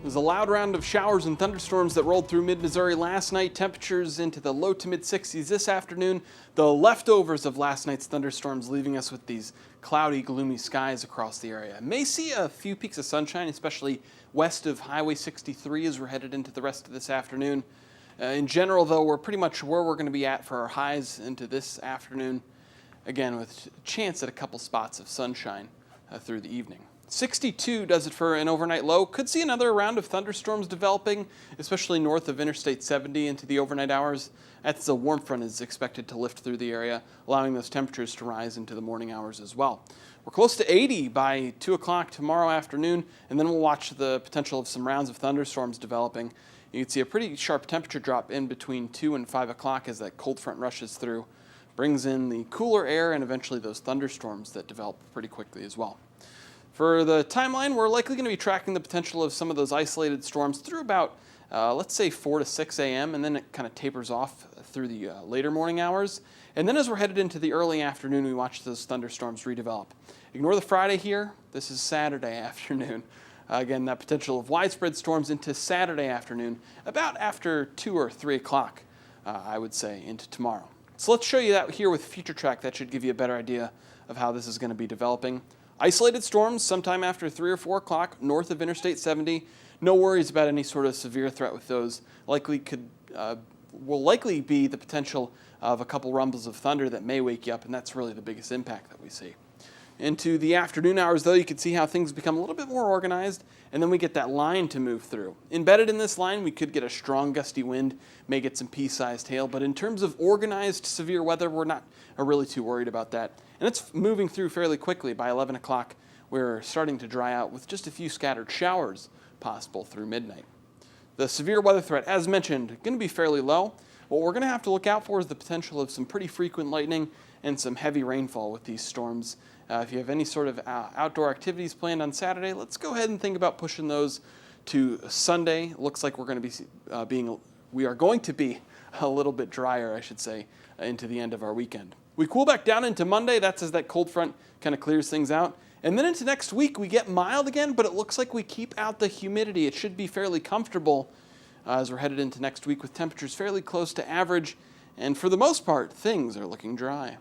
It was a loud round of showers and thunderstorms that rolled through mid-Missouri last night. Temperatures into the low to mid-60s this afternoon. The leftovers of last night's thunderstorms leaving us with these cloudy, gloomy skies across the area. May see a few peaks of sunshine, especially west of Highway 63 as we're headed into the rest of this afternoon. In general, though, we're pretty much where we're going to be at for our highs into this afternoon. Again, with a chance at a couple spots of sunshine through the evening. 62 does it for an overnight low. Could see another round of thunderstorms developing, especially north of Interstate 70 into the overnight hours. That's the warm front is expected to lift through the area, allowing those temperatures to rise into the morning hours as well. We're close to 80 by 2 o'clock tomorrow afternoon, and then we'll watch the potential of some rounds of thunderstorms developing. You can see a pretty sharp temperature drop in between 2 and 5 o'clock as that cold front rushes through, brings in the cooler air and eventually those thunderstorms that develop pretty quickly as well. For the timeline, we're likely going to be tracking the potential of some of those isolated storms through about, let's say, 4 to 6 a.m., and then it kind of tapers off through the later morning hours. And then as we're headed into the early afternoon, we watch those thunderstorms redevelop. Ignore the Friday here. This is Saturday afternoon. Again, that potential of widespread storms into Saturday afternoon, about after 2 or 3 o'clock, I would say, into tomorrow. So let's show you that here with Future Track. That should give you a better idea of how this is going to be developing. Isolated storms sometime after 3 or 4 o'clock north of Interstate 70. No worries about any sort of severe threat with those. Will likely be the potential of a couple rumbles of thunder that may wake you up, and that's really the biggest impact that we see. Into the afternoon hours, though, you can see how things become a little bit more organized, and then we get that line to move through. Embedded in this line, we could get a strong gusty wind, may get some pea-sized hail, but in terms of organized severe weather, we're not really too worried about that. And it's moving through fairly quickly. By 11 o'clock, we're starting to dry out with just a few scattered showers possible through midnight. The severe weather threat, as mentioned, going to be fairly low. What we're going to have to look out for is the potential of some pretty frequent lightning and some heavy rainfall with these storms. If you have any sort of outdoor activities planned on Saturday, let's go ahead and think about pushing those to Sunday. Looks like we're going to be we are going to be a little bit drier, I should say, into the end of our weekend. We cool back down into Monday. That's as that cold front kind of clears things out. And then into next week, we get mild again, but it looks like we keep out the humidity. It should be fairly comfortable as we're headed into next week with temperatures fairly close to average. And for the most part, things are looking dry.